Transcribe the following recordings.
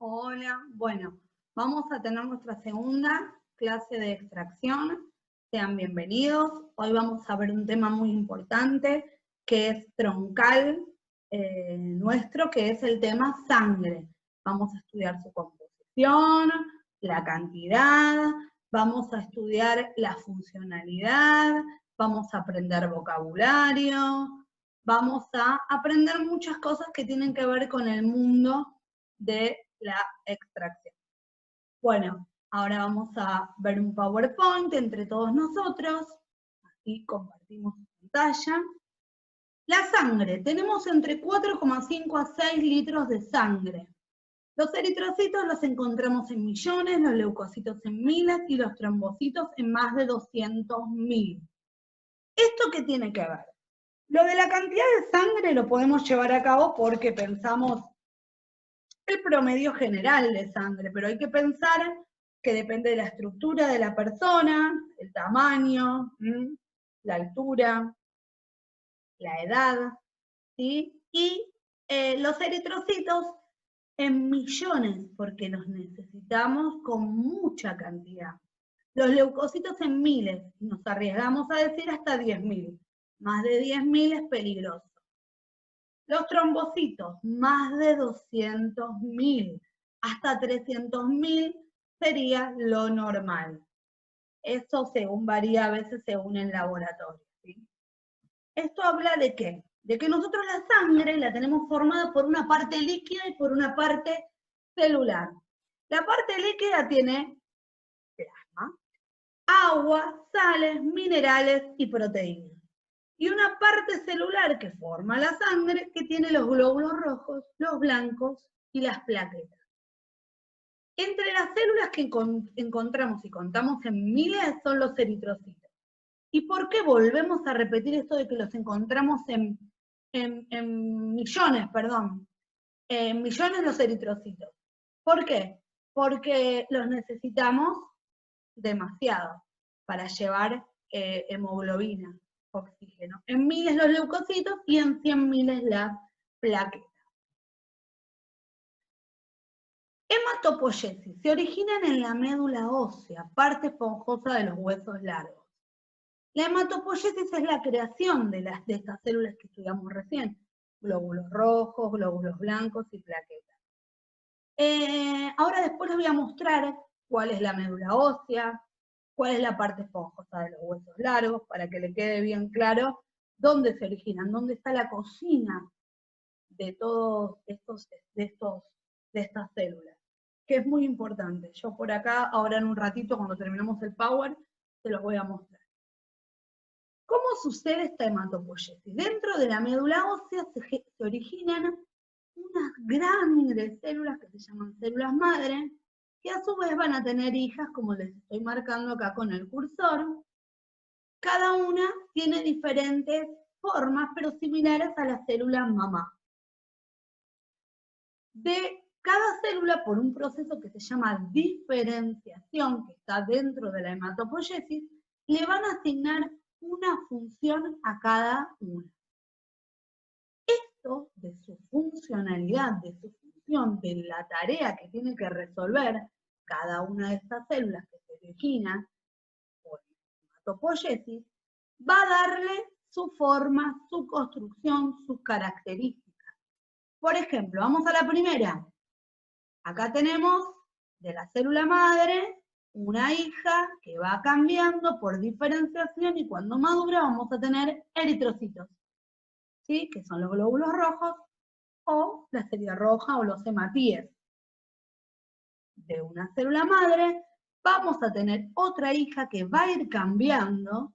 Hola, bueno, vamos a tener nuestra segunda clase de extracción. Sean bienvenidos. Hoy vamos a ver un tema muy importante que es troncal nuestro, que es el tema sangre. Vamos a estudiar su composición, la cantidad, vamos a estudiar la funcionalidad, vamos a aprender vocabulario, vamos a aprender muchas cosas que tienen que ver con el mundo de la extracción. Bueno, ahora vamos a ver un PowerPoint entre todos nosotros, así compartimos pantalla. La sangre, tenemos entre 4,5 a 6 litros de sangre. Los eritrocitos los encontramos en millones, los leucocitos en miles y los trombocitos en más de 200.000. ¿Esto qué tiene que ver? Lo de la cantidad de sangre lo podemos llevar a cabo porque pensamos el promedio general de sangre, pero hay que pensar que depende de la estructura de la persona, el tamaño, la altura, la edad, ¿sí? Y los eritrocitos en millones, porque los necesitamos con mucha cantidad. Los leucocitos en miles, nos arriesgamos a decir hasta 10.000. Más de 10.000 es peligroso. Los trombocitos, más de 200.000, hasta 300.000 sería lo normal. Eso según varía a veces según el laboratorio. ¿Sí? Esto habla de qué? De que nosotros la sangre la tenemos formada por una parte líquida y por una parte celular. La parte líquida tiene plasma, agua, sales, minerales y proteínas. Y una parte celular que forma la sangre que tiene los glóbulos rojos, los blancos y las plaquetas. Entre las células que encontramos y contamos en miles son los eritrocitos. ¿Y por qué volvemos a repetir esto de que los encontramos en millones, perdón? En millones los eritrocitos. ¿Por qué? Porque los necesitamos demasiado para llevar hemoglobina, oxígeno. En miles los leucocitos y en 100.000 las plaquetas. Hematopoiesis se originan en la médula ósea, parte esponjosa de los huesos largos. La hematopoiesis es la creación de estas células que estudiamos recién, glóbulos rojos, glóbulos blancos y plaquetas. Ahora después les voy a mostrar cuál es la médula ósea, cuál es la parte esponjosa de los huesos largos, para que le quede bien claro dónde se originan, dónde está la cocina de todos de estas células, que es muy importante. Yo por acá, ahora en un ratito, cuando terminemos el Power, se los voy a mostrar. ¿Cómo sucede esta hematopoiesis? Dentro de la médula ósea se originan unas grandes células que se llaman células madre, que a su vez van a tener hijas, como les estoy marcando acá con el cursor. Cada una tiene diferentes formas, pero similares a la célula mamá. De cada célula, por un proceso que se llama diferenciación, que está dentro de la hematopoiesis, le van a asignar una función a cada una. Esto de su funcionalidad, de su función, de la tarea que tiene que resolver cada una de estas células que se originan por hematopoiesis, va a darle su forma, su construcción, sus características. Por ejemplo, vamos a la primera. Acá tenemos de la célula madre una hija que va cambiando por diferenciación y cuando madura vamos a tener eritrocitos, ¿sí? Que son los glóbulos rojos o la célula roja o los hematíes. De una célula madre vamos a tener otra hija que va a ir cambiando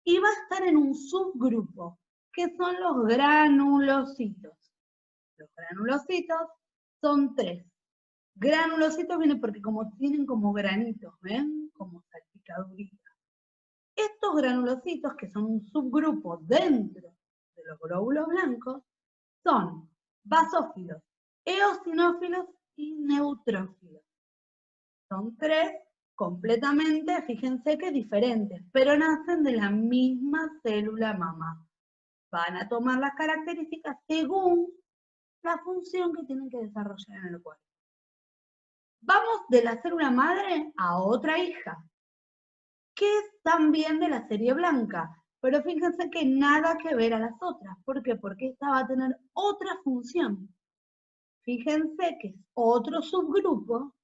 y va a estar en un subgrupo, que son los granulocitos. Los granulocitos son 3. Granulocitos viene porque como tienen como granitos, ¿ven? Como salpicaduritas. Estos granulocitos, que son un subgrupo dentro de los glóbulos blancos, son basófilos, eosinófilos y neutrófilos. Son 3 completamente, fíjense que diferentes, pero nacen de la misma célula mamá. Van a tomar las características según la función que tienen que desarrollar en el cuerpo. Vamos de la célula madre a otra hija, que es también de la serie blanca, pero fíjense que nada que ver a las otras. ¿Por qué? Porque esta va a tener otra función. Fíjense que es otro subgrupo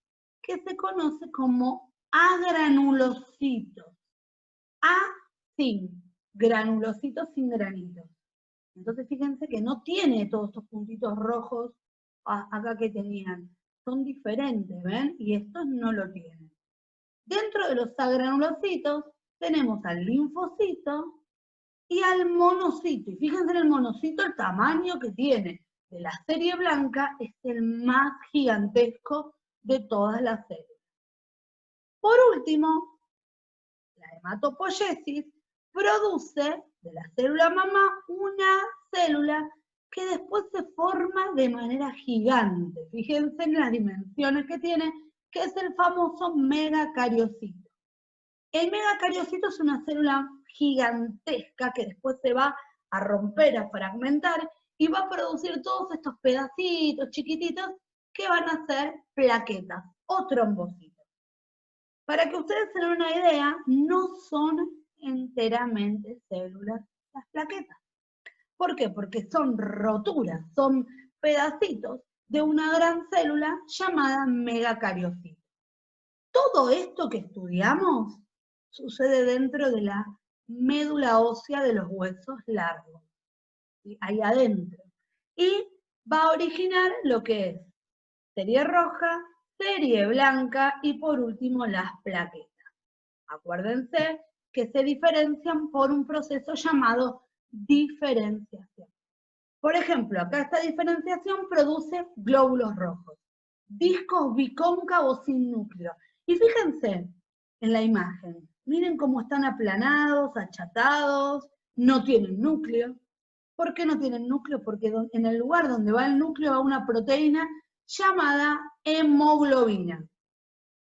que se conoce como agranulocitos. A sin, granulocitos sin granitos. Entonces fíjense que no tiene todos estos puntitos rojos acá que tenían. Son diferentes, ¿ven? Y estos no lo tienen. Dentro de los agranulocitos tenemos al linfocito y al monocito. Y fíjense en el monocito el tamaño que tiene. De la serie blanca es el más gigantesco de todas las series. Por último, la hematopoiesis produce de la célula mamá una célula que después se forma de manera gigante. Fíjense en las dimensiones que tiene, que es el famoso megacariocito. El megacariocito es una célula gigantesca que después se va a romper, a fragmentar y va a producir todos estos pedacitos chiquititos que van a ser plaquetas o trombocitos. Para que ustedes tengan una idea, no son enteramente células las plaquetas. ¿Por qué? Porque son roturas, son pedacitos de una gran célula llamada megacariocito. Todo esto que estudiamos sucede dentro de la médula ósea de los huesos largos, ¿sí? Ahí adentro. Y va a originar lo que es serie roja, serie blanca y por último las plaquetas. Acuérdense que se diferencian por un proceso llamado diferenciación. Por ejemplo, acá esta diferenciación produce glóbulos rojos, discos bicóncavos sin núcleo. Y fíjense en la imagen, miren cómo están aplanados, achatados, no tienen núcleo. ¿Por qué no tienen núcleo? Porque en el lugar donde va el núcleo va una proteína llamada hemoglobina,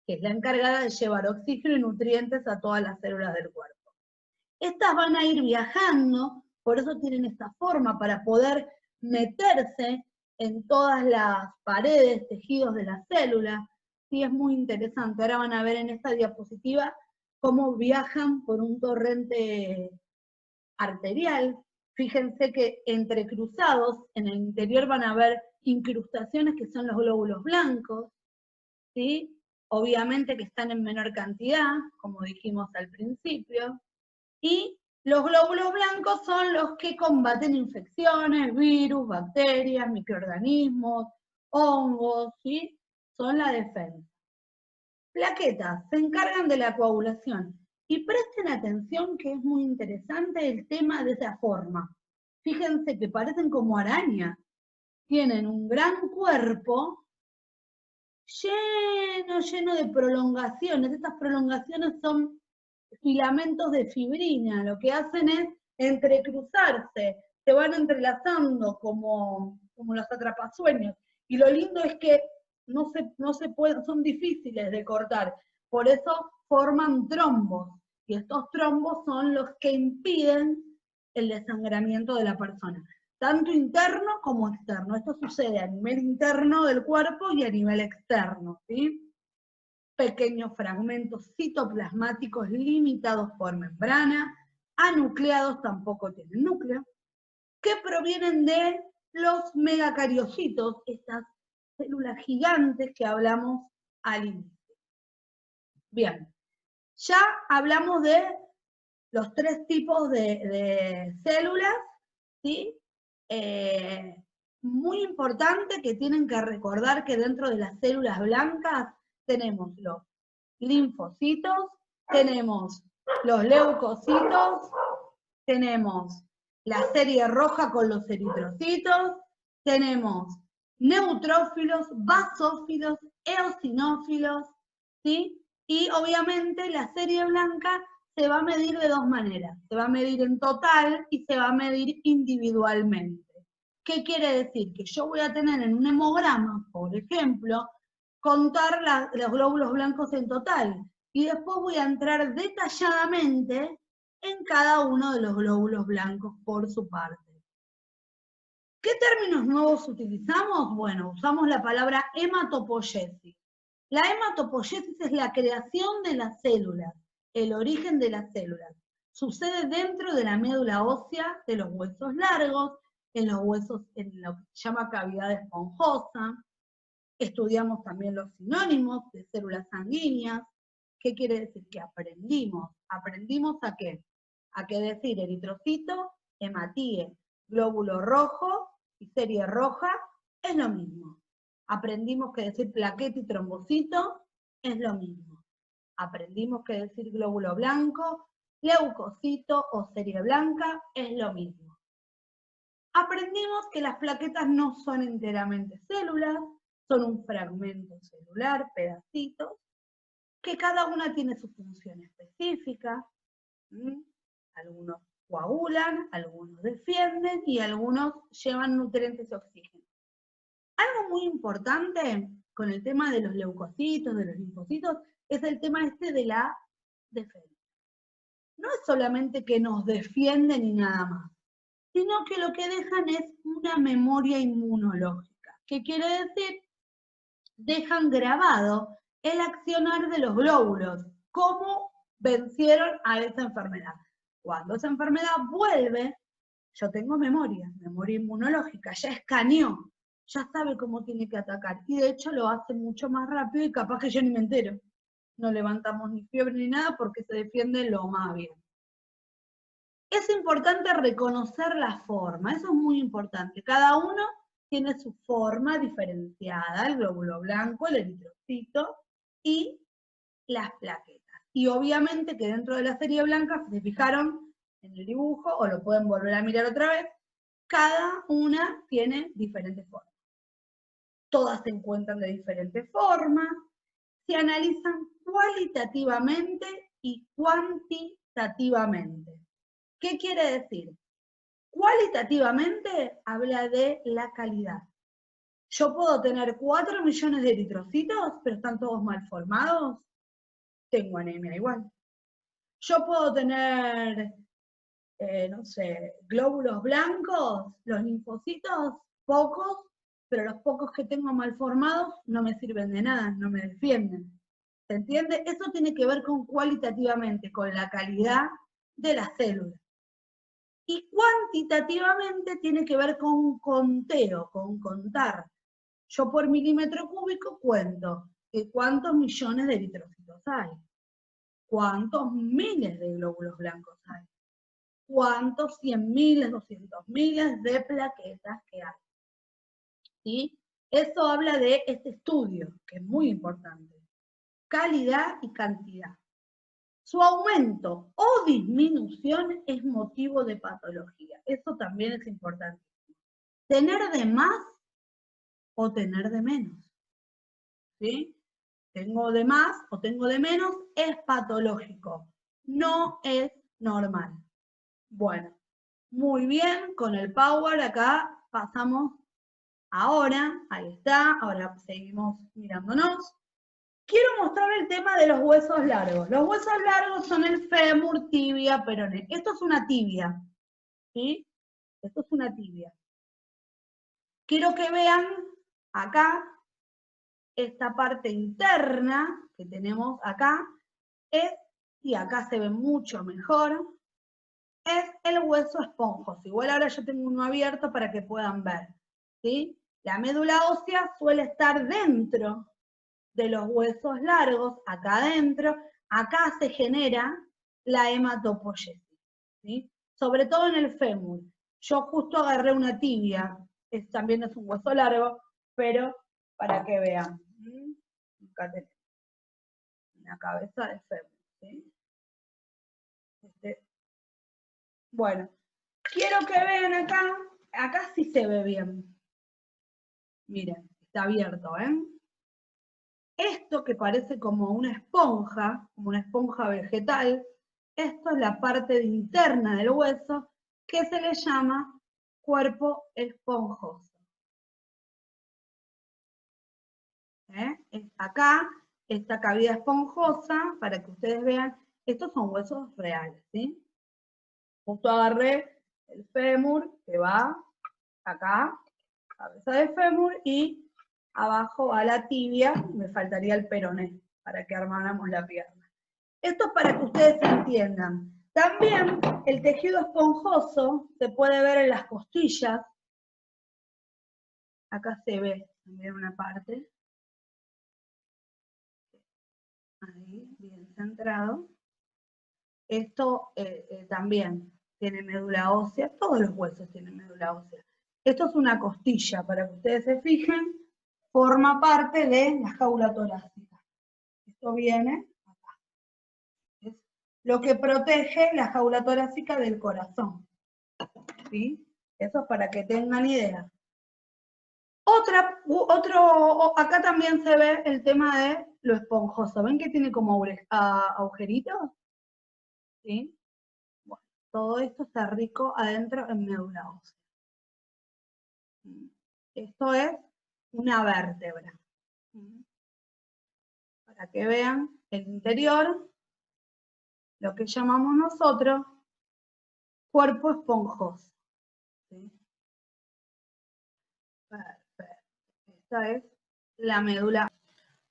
que es la encargada de llevar oxígeno y nutrientes a todas las células del cuerpo. Estas van a ir viajando, por eso tienen esta forma, para poder meterse en todas las paredes, tejidos de la célula. Sí, es muy interesante. Ahora van a ver en esta diapositiva cómo viajan por un torrente arterial. Fíjense que entrecruzados en el interior van a ver incrustaciones que son los glóbulos blancos, ¿sí? Obviamente que están en menor cantidad, como dijimos al principio, y los glóbulos blancos son los que combaten infecciones, virus, bacterias, microorganismos, hongos, ¿sí? Son la defensa. Plaquetas se encargan de la coagulación. Y presten atención que es muy interesante el tema de esa forma. Fíjense que parecen como arañas. Tienen un gran cuerpo lleno de prolongaciones. Estas prolongaciones son filamentos de fibrina. Lo que hacen es entrecruzarse, se van entrelazando como los atrapasueños. Y lo lindo es que no se pueden, son difíciles de cortar. Por eso forman trombos. Y estos trombos son los que impiden el desangramiento de la persona, tanto interno como externo. Esto sucede a nivel interno del cuerpo y a nivel externo, ¿sí? Pequeños fragmentos citoplasmáticos limitados por membrana, anucleados, tampoco tienen núcleo, que provienen de los megacariocitos, estas células gigantes que hablamos al inicio. Bien, ya hablamos de los tres tipos de células, ¿sí? Muy importante que tienen que recordar que dentro de las células blancas tenemos los linfocitos, tenemos los leucocitos, tenemos la serie roja con los eritrocitos, tenemos neutrófilos, basófilos, eosinófilos, ¿sí? Y obviamente la serie blanca se va a medir de dos maneras. Se va a medir en total y se va a medir individualmente. ¿Qué quiere decir? Que yo voy a tener en un hemograma, por ejemplo, contar los glóbulos blancos en total. Y después voy a entrar detalladamente en cada uno de los glóbulos blancos por su parte. ¿Qué términos nuevos utilizamos? Bueno, usamos la palabra hematopoiesis. La hematopoiesis es la creación de las células, el origen de las células. Sucede dentro de la médula ósea de los huesos largos, en los huesos, en lo que se llama cavidad esponjosa. Estudiamos también los sinónimos de células sanguíneas. ¿Qué quiere decir? Que aprendimos. ¿Aprendimos a qué? A qué decir eritrocito, hematíe, glóbulo rojo y serie roja es lo mismo. Aprendimos que decir plaqueta y trombocito es lo mismo. Aprendimos que decir glóbulo blanco, leucocito o serie blanca es lo mismo. Aprendimos que las plaquetas no son enteramente células, son un fragmento celular, pedacitos, que cada una tiene su función específica. Algunos coagulan, algunos defienden y algunos llevan nutrientes y oxígeno. Algo muy importante con el tema de los leucocitos, de los linfocitos, es el tema este de la defensa. No es solamente que nos defienden y nada más, sino que lo que dejan es una memoria inmunológica. ¿Qué quiere decir? Dejan grabado el accionar de los glóbulos, cómo vencieron a esa enfermedad. Cuando esa enfermedad vuelve, yo tengo memoria inmunológica, ya escaneó, ya sabe cómo tiene que atacar, y de hecho lo hace mucho más rápido y capaz que yo ni me entero. No levantamos ni fiebre ni nada porque se defiende lo más bien. Es importante reconocer la forma, eso es muy importante. Cada uno tiene su forma diferenciada, el glóbulo blanco, el eritrocito y las plaquetas. Y obviamente que dentro de la serie blanca, si se fijaron en el dibujo, o lo pueden volver a mirar otra vez, cada una tiene diferentes formas. Todas se encuentran de diferentes formas, se analizan cualitativamente y cuantitativamente. ¿Qué quiere decir? Cualitativamente habla de la calidad. Yo puedo tener 4 millones de eritrocitos, pero están todos mal formados, tengo anemia igual. Yo puedo tener, no sé, glóbulos blancos, los linfocitos, pocos, pero los pocos que tengo mal formados no me sirven de nada, no me defienden. ¿Se entiende? Eso tiene que ver con cualitativamente, con la calidad de las células. Y cuantitativamente tiene que ver con conteo, con contar. Yo por milímetro cúbico cuento cuántos millones de eritrocitos hay, cuántos miles de glóbulos blancos hay, cuántos 100 miles, 200 miles de plaquetas que hay. ¿Sí? Eso habla de este estudio, que es muy importante. Calidad y cantidad. Su aumento o disminución es motivo de patología. Eso también es importante. Tener de más o tener de menos. ¿Sí? Tengo de más o tengo de menos es patológico. No es normal. Bueno, muy bien, con el power acá pasamos ahora, ahí está, ahora seguimos mirándonos. Quiero mostrar el tema de los huesos largos. Los huesos largos son el fémur, tibia, peroné. Esto es una tibia, ¿sí? Esto es una tibia. Quiero que vean acá, esta parte interna que tenemos acá, y acá se ve mucho mejor, es el hueso esponjoso. Igual ahora yo tengo uno abierto para que puedan ver, ¿sí? La médula ósea suele estar dentro de los huesos largos, acá adentro, acá se genera la hematopoiesis, ¿sí? Sobre todo en el fémur. Yo justo agarré una tibia, también es un hueso largo, pero para que vean. Acá tenemos la cabeza del fémur, ¿sí? Bueno, quiero que vean acá sí se ve bien. Miren, está abierto, ¿eh? Esto que parece como una esponja vegetal, esto es la parte interna del hueso que se le llama cuerpo esponjoso. Acá, esta cavidad esponjosa, para que ustedes vean, estos son huesos reales, ¿sí? Justo agarré el fémur que va acá, cabeza de fémur, y abajo va la tibia, me faltaría el peroné para que armáramos la pierna. Esto es para que ustedes entiendan. También el tejido esponjoso se puede ver en las costillas. Acá se ve también una parte. Ahí, bien centrado. Esto también tiene médula ósea, todos los huesos tienen médula ósea. Esto es una costilla, para que ustedes se fijen, forma parte de la jaula torácica. Esto viene acá. Es lo que protege la jaula torácica del corazón. ¿Sí? Eso es para que tengan idea. Acá también se ve el tema de lo esponjoso. ¿Ven que tiene como agujeritos? ¿Sí? Bueno, todo esto está rico adentro en médula ósea. Esto es una vértebra. Para que vean el interior, lo que llamamos nosotros cuerpo esponjoso. ¿Sí? Perfecto. Esta es la médula.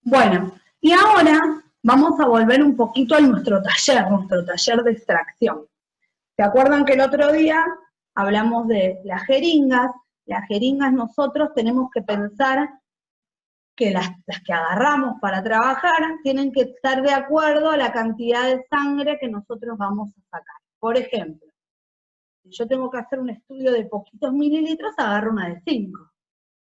Bueno, y ahora vamos a volver un poquito a nuestro taller de extracción. ¿Se acuerdan que el otro día hablamos de las jeringas? Las jeringas nosotros tenemos que pensar que las que agarramos para trabajar tienen que estar de acuerdo a la cantidad de sangre que nosotros vamos a sacar. Por ejemplo, si yo tengo que hacer un estudio de poquitos mililitros, agarro una de 5.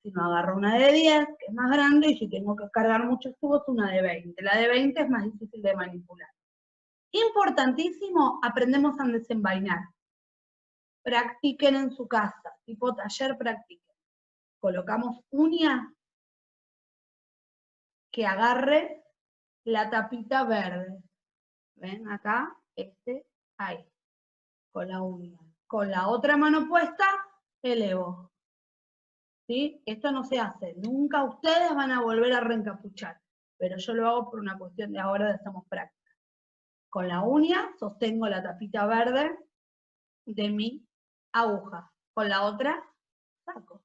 Si no, agarro una de 10, que es más grande, y si tengo que cargar muchos tubos, una de 20. La de 20 es más difícil de manipular. Importantísimo, aprendemos a desenvainar. Practiquen en su casa, tipo taller, practiquen. Colocamos uña que agarre la tapita verde. ¿Ven acá? Ahí, con la uña. Con la otra mano puesta, elevo. ¿Sí? Esto no se hace. Nunca ustedes van a volver a reencapuchar. Pero yo lo hago por una cuestión de ahora de hacemos práctica. Con la uña sostengo la tapita verde de mi aguja. Con la otra, saco.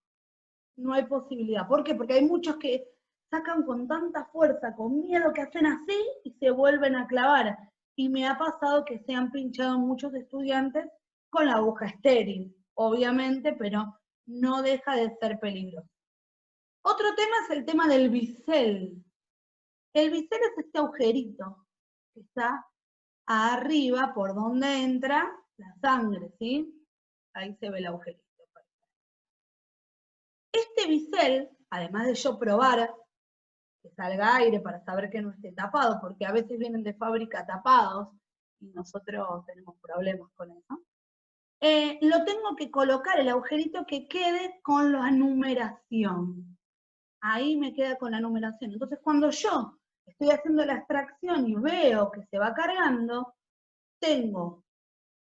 No hay posibilidad. ¿Por qué? Porque hay muchos que sacan con tanta fuerza, con miedo, que hacen así y se vuelven a clavar. Y me ha pasado que se han pinchado muchos estudiantes con la aguja estéril, obviamente, pero no deja de ser peligroso. Otro tema es el tema del bisel. El bisel es este agujerito que está arriba por donde entra la sangre, ¿sí? Ahí se ve el agujerito. Este bisel, además de yo probar que salga aire para saber que no esté tapado, porque a veces vienen de fábrica tapados y nosotros tenemos problemas con eso, lo tengo que colocar el agujerito que quede con la numeración. Ahí me queda con la numeración. Entonces cuando yo estoy haciendo la extracción y veo que se va cargando, tengo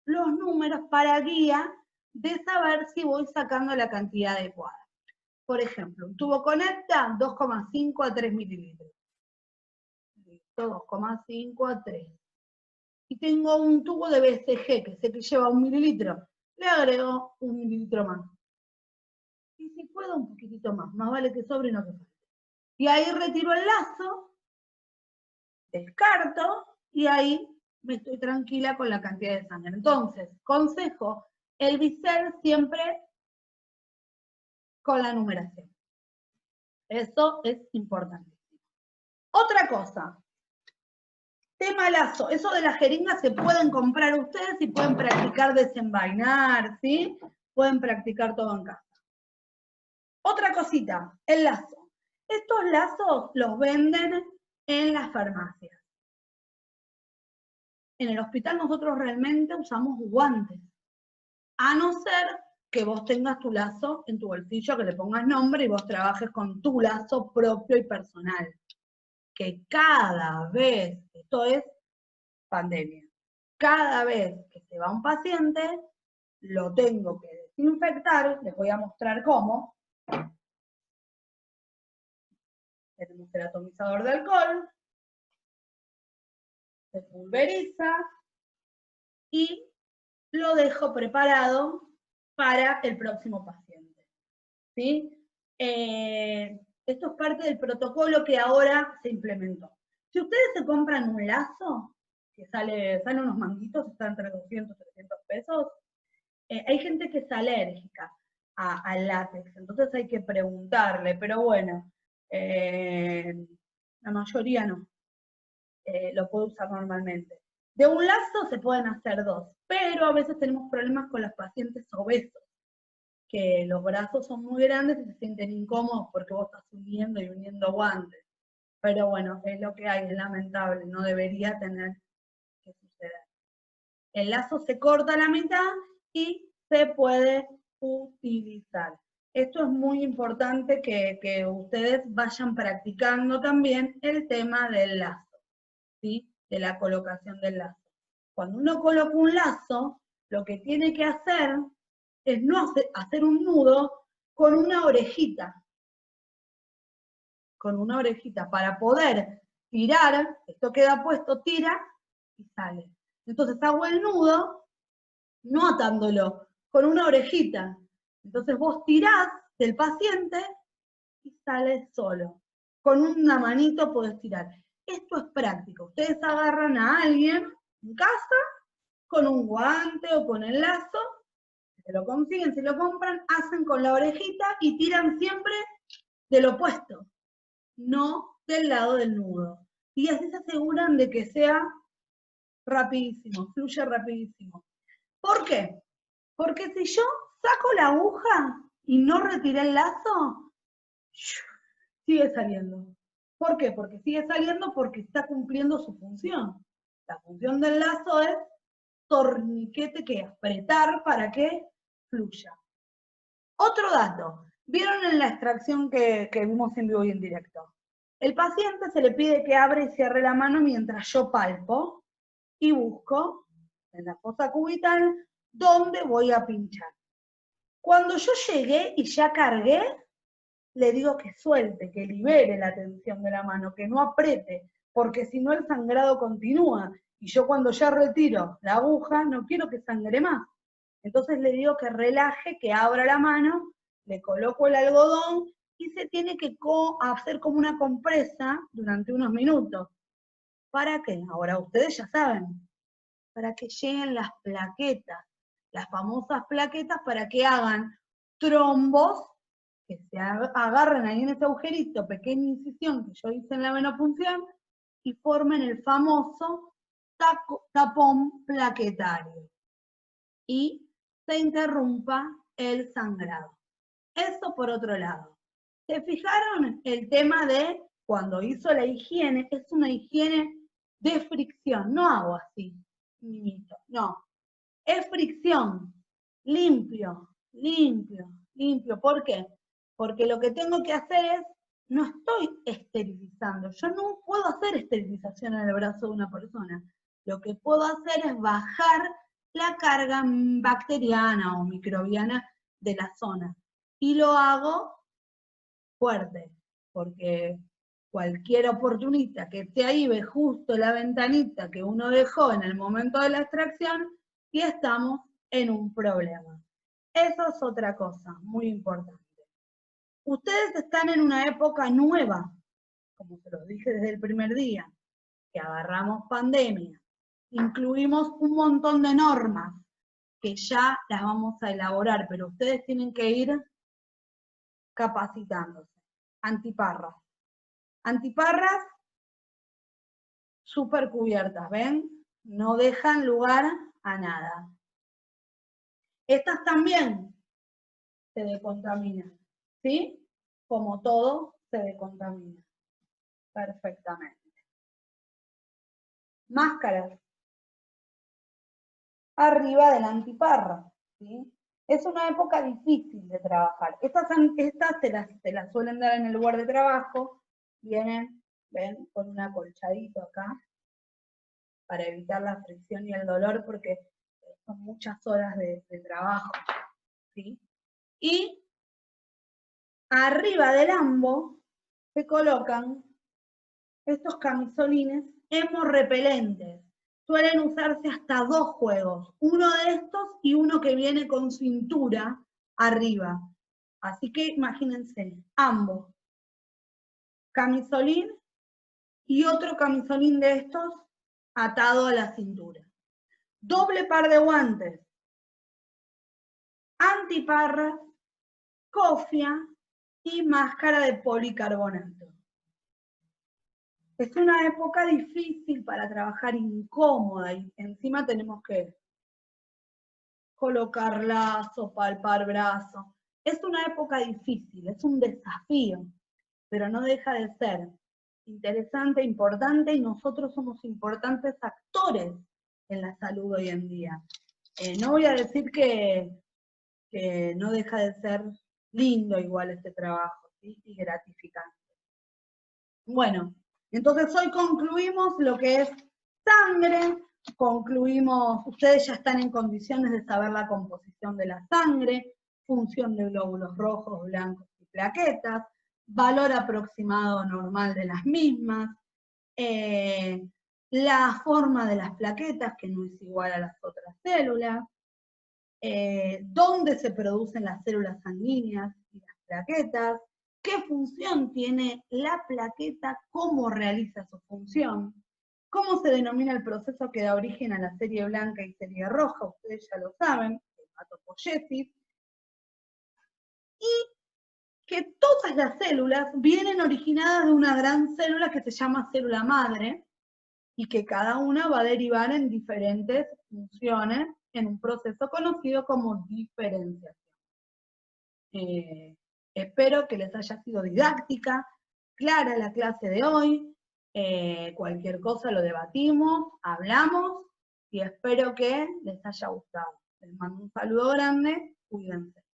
los números para guía de saber si voy sacando la cantidad adecuada. Por ejemplo, un tubo conecta 2,5 a 3 mililitros. Listo, 2,5 a 3. Y tengo un tubo de BCG, que sé que lleva 1 mililitro. Le agrego 1 mililitro más. Y si puedo, un poquitito más. Más vale que sobre y no que falte. Y ahí retiro el lazo, descarto, y ahí me estoy tranquila con la cantidad de sangre. Entonces, consejo, el bisel siempre con la numeración. Eso es importante. Otra cosa, tema lazo. Eso de las jeringas se pueden comprar ustedes y pueden practicar desenvainar, ¿sí? Pueden practicar todo en casa. Otra cosita, el lazo. Estos lazos los venden en las farmacias. En el hospital nosotros realmente usamos guantes. A no ser que vos tengas tu lazo en tu bolsillo, que le pongas nombre y vos trabajes con tu lazo propio y personal. Que cada vez, esto es pandemia, cada vez que se va un paciente, lo tengo que desinfectar, les voy a mostrar cómo. Tenemos el atomizador de alcohol, se pulveriza y lo dejo preparado para el próximo paciente. ¿Sí? Esto es parte del protocolo que ahora se implementó. Si ustedes se compran un lazo, que sale unos manguitos, está entre 200 y 300 pesos, hay gente que es alérgica al látex, entonces hay que preguntarle, pero bueno, la mayoría no, lo puede usar normalmente. De un lazo se pueden hacer dos, pero a veces tenemos problemas con los pacientes obesos, que los brazos son muy grandes y se sienten incómodos porque vos estás uniendo y uniendo guantes. Pero bueno, es lo que hay, es lamentable, no debería tener que suceder. El lazo se corta a la mitad y se puede utilizar. Esto es muy importante que ustedes vayan practicando también el tema del lazo, ¿sí? De la colocación del lazo. Cuando uno coloca un lazo, lo que tiene que hacer es no hacer un nudo con una orejita. Con una orejita, para poder tirar, esto queda puesto, tira y sale. Entonces hago el nudo, no atándolo, con una orejita. Entonces vos tirás del paciente y sale solo. Con una manito podés tirar. Esto es práctico. Ustedes agarran a alguien en casa con un guante o con el lazo, se lo consiguen, se lo compran, hacen con la orejita y tiran siempre del opuesto, no del lado del nudo. Y así se aseguran de que sea rapidísimo, fluye rapidísimo. ¿Por qué? Porque si yo saco la aguja y no retiré el lazo, sigue saliendo. ¿Por qué? Porque sigue saliendo porque está cumpliendo su función. La función del lazo es torniquete, que apretar para que fluya. Otro dato. ¿Vieron en la extracción que vimos en vivo y en directo? El paciente se le pide que abra y cierre la mano mientras yo palpo y busco en la fosa cubital dónde voy a pinchar. Cuando yo llegué y ya cargué, le digo que suelte, que libere la tensión de la mano, que no apriete, porque si no el sangrado continúa. Y yo cuando ya retiro la aguja, no quiero que sangre más. Entonces le digo que relaje, que abra la mano, le coloco el algodón y se tiene que hacer como una compresa durante unos minutos. ¿Para qué? Ahora ustedes ya saben, para que lleguen las plaquetas, las famosas plaquetas, para que hagan trombos, que se agarren ahí en ese agujerito, pequeña incisión que yo hice en la venopunción, y formen el famoso tapón plaquetario. Y se interrumpa el sangrado. Eso por otro lado. ¿Se fijaron el tema de cuando hizo la higiene? Es una higiene de fricción, no hago así, no. Es fricción, limpio, limpio, limpio. ¿Por qué? Porque lo que tengo que hacer es, no estoy esterilizando. Yo no puedo hacer esterilización en el brazo de una persona. Lo que puedo hacer es bajar la carga bacteriana o microbiana de la zona. Y lo hago fuerte, porque cualquier oportunista que esté ahí ve justo la ventanita que uno dejó en el momento de la extracción y estamos en un problema. Eso es otra cosa muy importante. Ustedes están en una época nueva, como se los dije desde el primer día, que agarramos pandemia, incluimos un montón de normas que ya las vamos a elaborar, pero ustedes tienen que ir capacitándose. Antiparras. Antiparras súper cubiertas, ¿ven? No dejan lugar a nada. Estas también se decontaminan, ¿sí? Como todo se decontamina perfectamente. Máscaras. Arriba de la antiparra, ¿sí? Es una época difícil de trabajar. Estas te las suelen dar en el lugar de trabajo, vienen, ven, con un acolchadito acá, para evitar la fricción y el dolor, porque son muchas horas de trabajo, ¿sí? Y arriba del ambo se colocan estos camisolines hemorrepelentes. Suelen usarse hasta 2 juegos, uno de estos y uno que viene con cintura arriba. Así que imagínense, ambos. camisolín y otro camisolín de estos atado a la cintura. Doble par de guantes, antiparras, cofia y máscara de policarbonato. Es una época difícil para trabajar, incómoda, y encima tenemos que colocar lazo, palpar brazo. Es una época difícil, es un desafío, pero no deja de ser interesante, importante, y nosotros somos importantes actores en la salud hoy en día. No voy a decir que no deja de ser lindo igual este trabajo, ¿sí? Y gratificante. Bueno, entonces hoy concluimos lo que es sangre, concluimos, ustedes ya están en condiciones de saber la composición de la sangre, función de glóbulos rojos, blancos y plaquetas, valor aproximado normal de las mismas, la forma de las plaquetas, que no es igual a las otras células, dónde se producen las células sanguíneas y las plaquetas, qué función tiene la plaqueta, cómo realiza su función, cómo se denomina el proceso que da origen a la serie blanca y serie roja, ustedes ya lo saben, hematopoiesis, y que todas las células vienen originadas de una gran célula que se llama célula madre, y que cada una va a derivar en diferentes funciones en un proceso conocido como diferenciación. Espero que les haya sido didáctica, clara la clase de hoy. Cualquier cosa lo debatimos, hablamos y espero que les haya gustado. Les mando un saludo grande, cuídense.